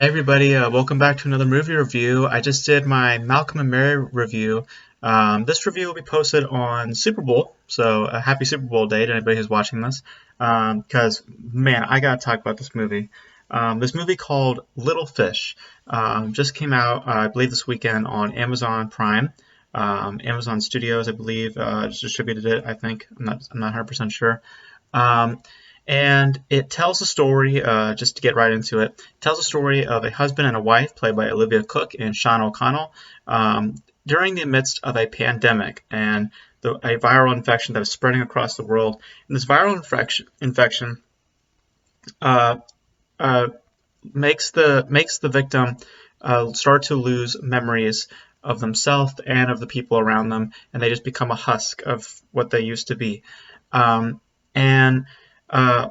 Hey everybody, welcome back to another movie review. I just did my Malcolm and Mary review. This review will be posted on Super Bowl, so a happy Super Bowl day to anybody who's watching this. Because, man, I gotta talk about this movie. This movie called Little Fish just came out, I believe, this weekend on Amazon Prime. Amazon Studios, I believe, just distributed it. I think I'm not 100% sure. Um, and it tells a story, just to get right into it, tells a story of a husband and a wife played by Olivia Cooke and Sean O'Connell during the midst of a pandemic and a viral infection that is spreading across the world. And this viral infection uh, uh, makes the victim start to lose memories of themselves and of the people around them, and they just become a husk of what they used to be. And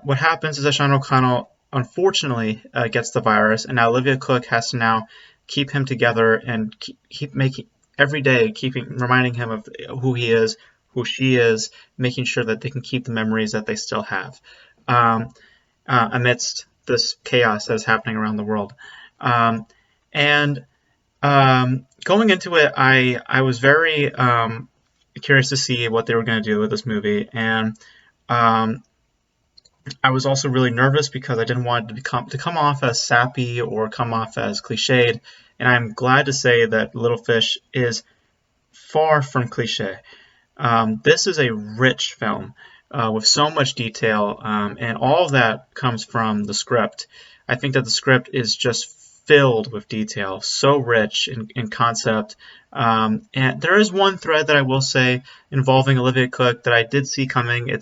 what happens is that Sean O'Connell unfortunately gets the virus, and now Olivia Cooke has to now keep him together and keep making every day, keeping reminding him of who he is, who she is, making sure that they can keep the memories that they still have amidst this chaos that is happening around the world. And Going into it, I was very curious to see what they were going to do with this movie, and um, I was also really nervous because I didn't want it to come off as sappy or come off as cliched. And I'm glad to say that Little Fish is far from cliche. This is a rich film with so much detail, and all of that comes from the script. I think that the script is just filled with detail, so rich in concept. And there is one thread that I will say involving Olivia Cooke that I did see coming. I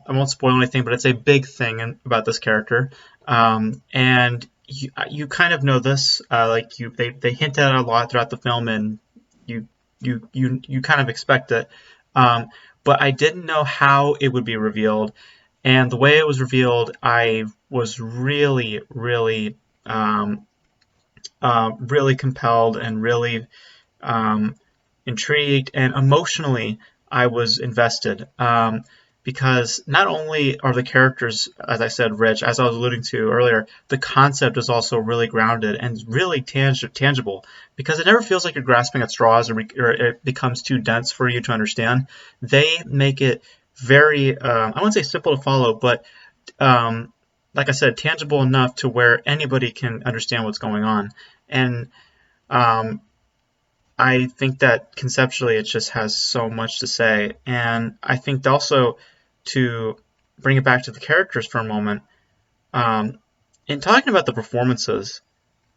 won't spoil anything, but it's a big thing about this character. And you kind of know this, they hint at it a lot throughout the film, and you kind of expect it. But I didn't know how it would be revealed, and the way it was revealed, I was really, really, really compelled and really intrigued, and emotionally I was invested. Because not only are the characters, as I said, rich, as I was alluding to earlier, the concept is also really grounded and really tangible, because it never feels like you're grasping at straws, or it becomes too dense for you to understand. They make it very, I wouldn't say simple to follow, but like I said, tangible enough to where anybody can understand what's going on. And um, I think that conceptually it just has so much to say. And I think also, to bring it back to the characters for a moment, um, in talking about the performances,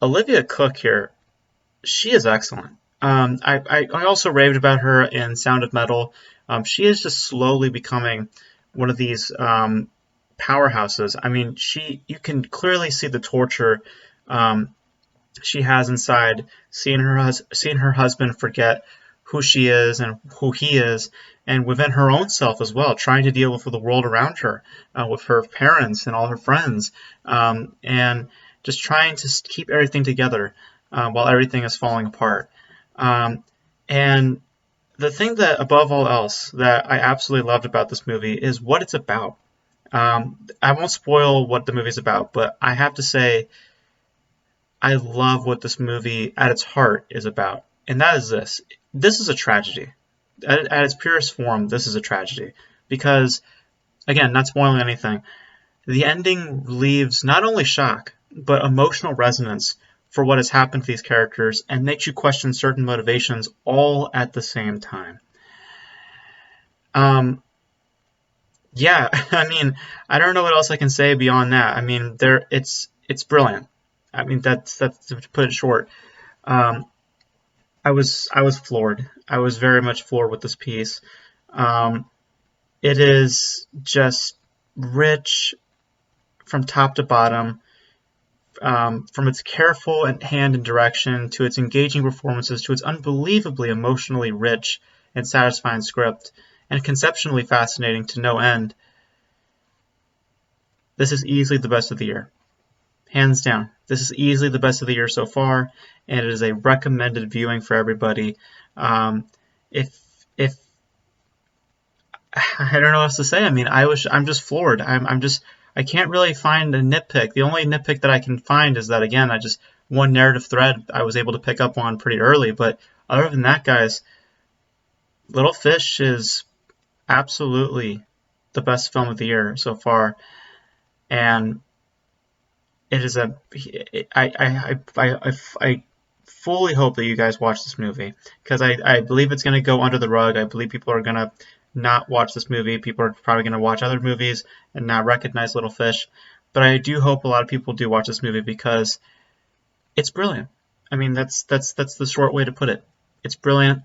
Olivia Cooke here, she is excellent. I also raved about her in Sound of Metal. She is just slowly becoming one of these powerhouses. I mean, you can clearly see the torture um, she has inside, seeing her husband forget who she is and who he is, and within her own self as well, trying to deal with the world around her, with her parents and all her friends, and just trying to keep everything together while everything is falling apart. Um, and the thing that, above all else, that I absolutely loved about this movie is what it's about. I won't spoil what the movie's about, but I have to say I love what this movie at its heart is about, and that is this. This is a tragedy. At its purest form, this is a tragedy. Because, again, not spoiling anything, the ending leaves not only shock, but emotional resonance for what has happened to these characters, and makes you question certain motivations all at the same time. Um, yeah, I mean, I don't know what else I can say beyond that. I mean, it's brilliant. I mean, that's to put it short. Um, I was floored. I was very much floored with this piece. Um, it is just rich from top to bottom, from its careful hand and direction to its engaging performances to its unbelievably emotionally rich and satisfying script, and conceptually fascinating to no end. This is easily the best of the year. Hands down. This is easily the best of the year so far, and it is a recommended viewing for everybody. Um, if if I don't know what else to say. I mean, I'm just floored. I'm just I can't really find a nitpick. The only nitpick that I can find is that, again, one narrative thread I was able to pick up on pretty early. But other than that, guys, Little Fish is absolutely the best film of the year so far, and it is I fully hope that you guys watch this movie, because I believe it's going to go under the rug. I believe people are going to not watch this movie. People are probably going to watch other movies and not recognize Little Fish. But I do hope a lot of people do watch this movie because it's brilliant. I mean, that's the short way to put it. It's brilliant.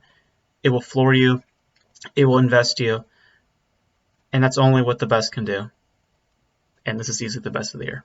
It will floor you. It will invest you. And that's only what the best can do. And this is easily the best of the year.